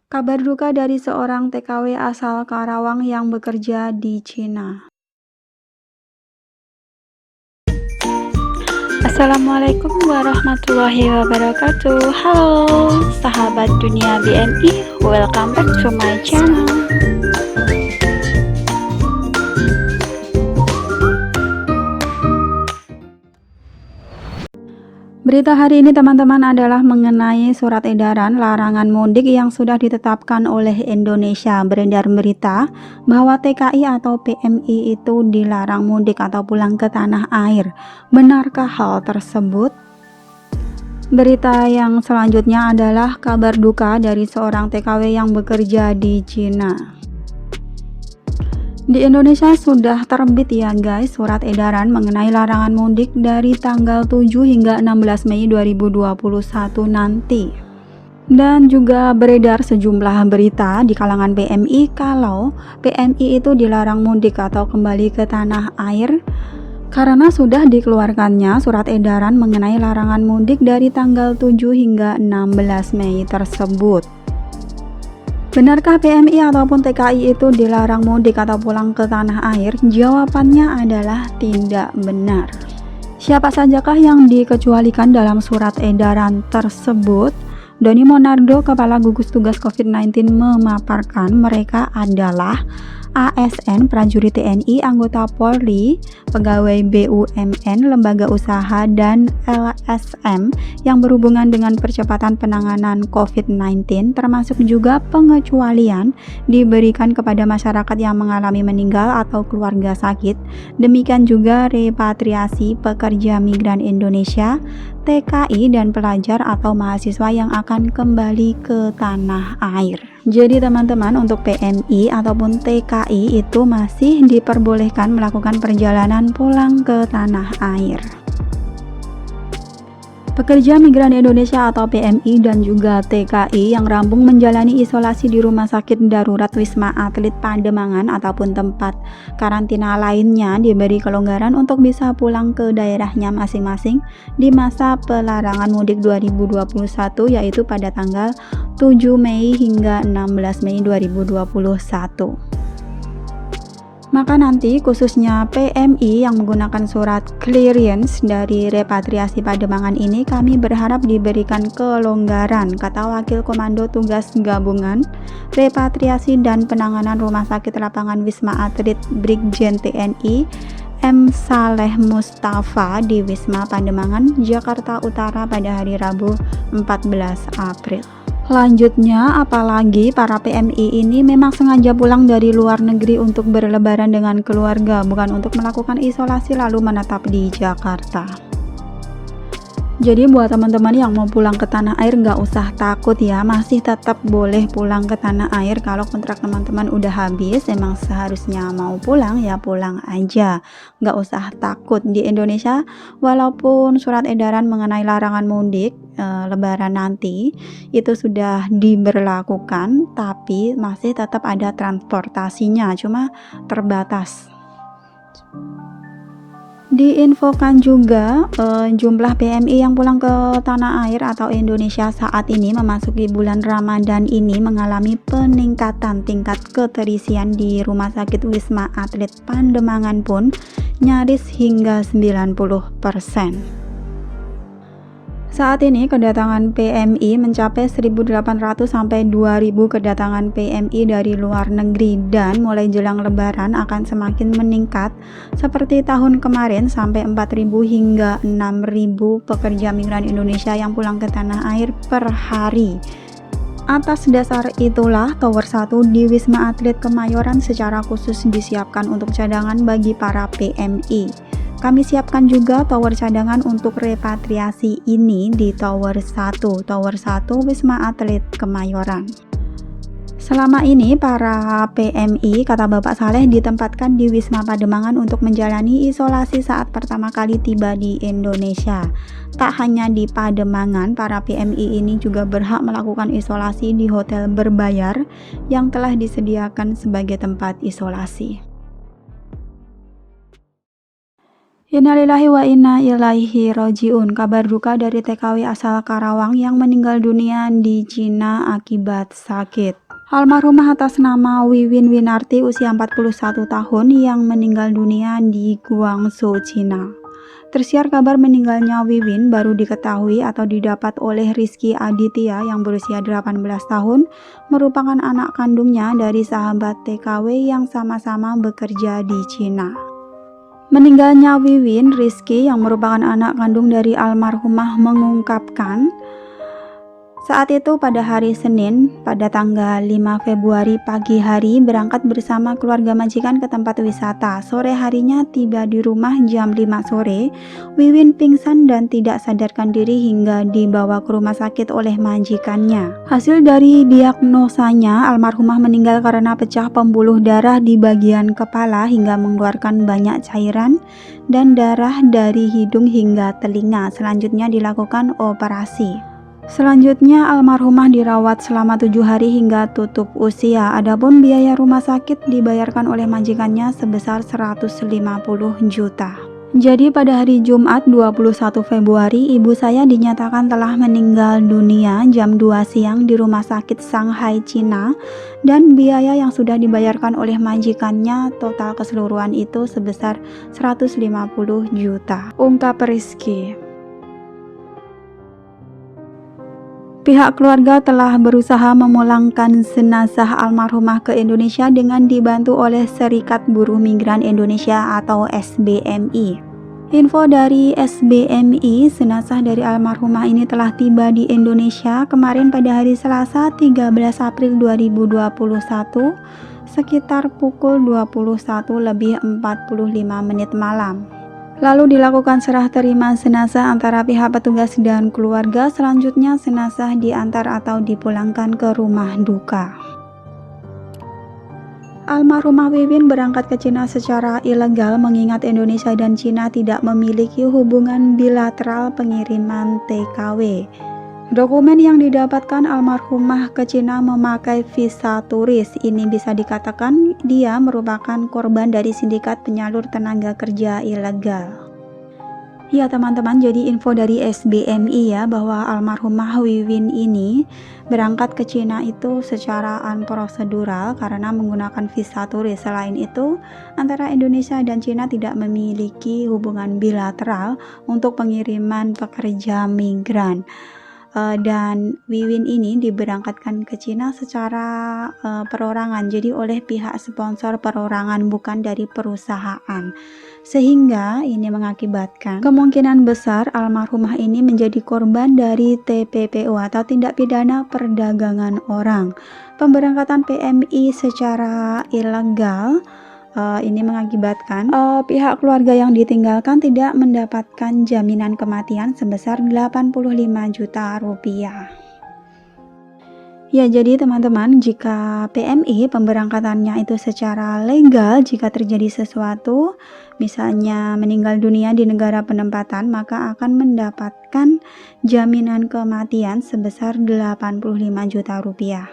Kabar duka dari seorang TKW asal Karawang yang bekerja di Cina. Assalamualaikum warahmatullahi wabarakatuh. Halo, sahabat dunia BNI, welcome back to my channel. Berita hari ini teman-teman adalah mengenai surat edaran larangan mudik yang sudah ditetapkan oleh Indonesia. Beredar berita bahwa TKI atau PMI itu dilarang mudik atau pulang ke tanah air. Benarkah hal tersebut? Berita yang selanjutnya adalah kabar duka dari seorang TKW yang bekerja di Cina. Di Indonesia sudah terbit ya guys surat edaran mengenai larangan mudik dari tanggal 7 hingga 16 Mei 2021 nanti. Dan juga beredar sejumlah berita di kalangan PMI kalau PMI itu dilarang mudik atau kembali ke tanah air karena sudah dikeluarkannya surat edaran mengenai larangan mudik dari tanggal 7 hingga 16 Mei tersebut. Benarkah PMI ataupun TKI itu dilarang mudik atau pulang ke tanah air? Jawabannya adalah tidak benar. Siapa sajakah yang dikecualikan dalam surat edaran tersebut? Doni Monardo, Kepala Gugus Tugas COVID-19 memaparkan mereka adalah ASN, prajurit TNI, anggota Polri, pegawai BUMN, lembaga usaha, dan LSM yang berhubungan dengan percepatan penanganan COVID-19, termasuk juga pengecualian diberikan kepada masyarakat yang mengalami meninggal atau keluarga sakit. Demikian juga repatriasi pekerja migran Indonesia, TKI, dan pelajar atau mahasiswa yang akan kembali ke tanah air. Jadi teman-teman, untuk PMI ataupun TKI itu masih diperbolehkan melakukan perjalanan pulang ke tanah air. Pekerja migran Indonesia atau PMI dan juga TKI yang rampung menjalani isolasi di Rumah Sakit Darurat Wisma Atlet Pademangan ataupun tempat karantina lainnya diberi kelonggaran untuk bisa pulang ke daerahnya masing-masing di masa pelarangan mudik 2021, yaitu pada tanggal 7 Mei hingga 16 Mei 2021. Maka nanti khususnya PMI yang menggunakan surat clearance dari repatriasi Pademangan ini kami berharap diberikan kelonggaran, kata Wakil Komando Tugas Gabungan Repatriasi dan Penanganan Rumah Sakit Lapangan Wisma Atlet Brigjen TNI M. Saleh Mustafa di Wisma Pademangan, Jakarta Utara pada hari Rabu 14 April. Lanjutnya, apalagi para PMI ini memang sengaja pulang dari luar negeri untuk berlebaran dengan keluarga, bukan untuk melakukan isolasi lalu menetap di Jakarta. Jadi buat teman-teman yang mau pulang ke tanah air nggak usah takut ya, masih tetap boleh pulang ke tanah air. Kalau kontrak teman-teman udah habis, emang seharusnya mau pulang ya pulang aja, nggak usah takut. Di Indonesia walaupun surat edaran mengenai larangan mudik lebaran nanti itu sudah diberlakukan, tapi masih tetap ada transportasinya, cuma terbatas. Diinfokan juga jumlah PMI yang pulang ke tanah air atau Indonesia saat ini memasuki bulan Ramadan ini mengalami peningkatan tingkat keterisian di Rumah Sakit Wisma Atlet Pademangan pun nyaris hingga 90%. Saat ini kedatangan PMI mencapai 1.800 sampai 2.000 kedatangan PMI dari luar negeri, dan mulai jelang lebaran akan semakin meningkat seperti tahun kemarin sampai 4.000 hingga 6.000 pekerja migran Indonesia yang pulang ke tanah air per hari. Atas dasar itulah Tower 1 di Wisma Atlet Kemayoran secara khusus disiapkan untuk cadangan bagi para PMI. Kami siapkan juga tower cadangan untuk repatriasi ini di Tower 1 Wisma Atlet Kemayoran. Selama ini para PMI, kata Bapak Saleh, ditempatkan di Wisma Pademangan untuk menjalani isolasi saat pertama kali tiba di Indonesia. Tak hanya di Pademangan, para PMI ini juga berhak melakukan isolasi di hotel berbayar yang telah disediakan sebagai tempat isolasi. Innalillahi wa inna ilaihi rojiun. Kabar duka dari TKW asal Karawang yang meninggal dunia di Cina akibat sakit. Almarhumah atas nama Wiwin Winarti usia 41 tahun yang meninggal dunia di Guangzhou, Cina. Tersiar kabar meninggalnya Wiwin baru diketahui atau didapat oleh Rizky Aditya yang berusia 18 tahun, merupakan anak kandungnya dari sahabat TKW yang sama-sama bekerja di Cina. Meninggalnya Wiwin, Rizky yang merupakan anak kandung dari almarhumah mengungkapkan, saat itu pada hari Senin, pada tanggal 5 Februari pagi hari berangkat bersama keluarga majikan ke tempat wisata. Sore harinya tiba di rumah jam 5 sore. Wiwin pingsan dan tidak sadarkan diri hingga dibawa ke rumah sakit oleh majikannya. Hasil dari diagnosanya, almarhumah meninggal karena pecah pembuluh darah di bagian kepala hingga mengeluarkan banyak cairan dan darah dari hidung hingga telinga. Selanjutnya dilakukan operasi. Selanjutnya almarhumah dirawat selama 7 hari hingga tutup usia. Adapun biaya rumah sakit dibayarkan oleh majikannya sebesar 150 juta. Jadi pada hari Jumat 21 Februari ibu saya dinyatakan telah meninggal dunia jam 2 siang di rumah sakit Shanghai, Cina, dan biaya yang sudah dibayarkan oleh majikannya total keseluruhan itu sebesar 150 juta. Ungkap Rizky. Pihak keluarga telah berusaha memulangkan jenazah almarhumah ke Indonesia dengan dibantu oleh Serikat Buruh Migran Indonesia atau SBMI. Info dari SBMI, jenazah dari almarhumah ini telah tiba di Indonesia kemarin pada hari Selasa 13 April 2021 sekitar pukul 21:45 malam. Lalu dilakukan serah terima jenazah antara pihak petugas dan keluarga. Selanjutnya jenazah diantar atau dipulangkan ke rumah duka. Almarhumah Wiwin berangkat ke Cina secara ilegal mengingat Indonesia dan Cina tidak memiliki hubungan bilateral pengiriman TKW. Dokumen yang didapatkan almarhumah ke Cina memakai visa turis. Ini bisa dikatakan dia merupakan korban dari sindikat penyalur tenaga kerja ilegal. Ya teman-teman, jadi info dari SBMI ya bahwa almarhumah Wiwin ini berangkat ke Cina itu secara unprosedural karena menggunakan visa turis. Selain itu, antara Indonesia dan Cina tidak memiliki hubungan bilateral untuk pengiriman pekerja migran. Dan Wiwin ini diberangkatkan ke Cina secara perorangan, jadi oleh pihak sponsor perorangan bukan dari perusahaan, sehingga ini mengakibatkan kemungkinan besar almarhumah ini menjadi korban dari TPPO atau tindak pidana perdagangan orang. Pemberangkatan PMI secara ilegal ini mengakibatkan pihak keluarga yang ditinggalkan tidak mendapatkan jaminan kematian sebesar 85 juta rupiah. Ya, jadi teman-teman, jika PMI pemberangkatannya itu secara legal, jika terjadi sesuatu, misalnya meninggal dunia di negara penempatan, maka akan mendapatkan jaminan kematian sebesar 85 juta rupiah.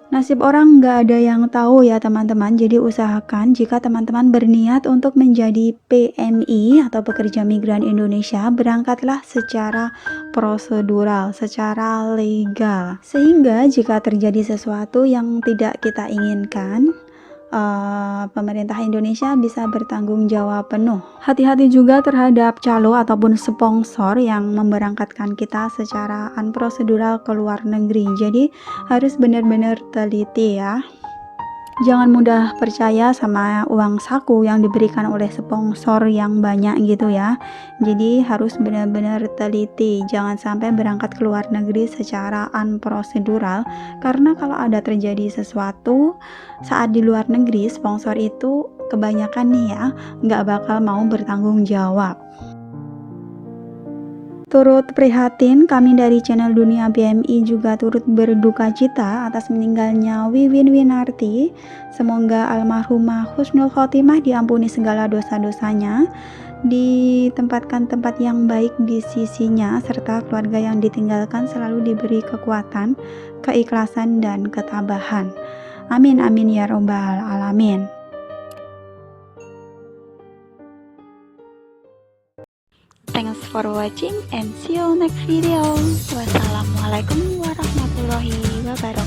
Nasib orang nggak ada yang tahu ya teman-teman, jadi usahakan jika teman-teman berniat untuk menjadi PMI atau pekerja migran Indonesia, berangkatlah secara prosedural, secara legal, sehingga jika terjadi sesuatu yang tidak kita inginkan, pemerintah Indonesia bisa bertanggung jawab penuh. Hati-hati juga terhadap calo ataupun sponsor yang memberangkatkan kita secara unprosedural ke luar negeri. Jadi harus benar-benar teliti ya. Jangan mudah percaya sama uang saku yang diberikan oleh sponsor yang banyak gitu ya. Jadi harus benar-benar teliti. Jangan sampai berangkat ke luar negeri secara unprosedural. Karena kalau ada terjadi sesuatu saat di luar negeri, sponsor itu kebanyakan nih ya, nggak bakal mau bertanggung jawab. Turut prihatin, kami dari channel Dunia BMI juga turut berduka cita atas meninggalnya Wiwin Winarti. Semoga almarhumah husnul khotimah, diampuni segala dosa-dosanya, ditempatkan tempat yang baik di sisinya, serta keluarga yang ditinggalkan selalu diberi kekuatan, keikhlasan, dan ketabahan. Amin amin ya robbal alamin. Thanks for watching and see you next video. Wassalamualaikum warahmatullahi wabarakatuh.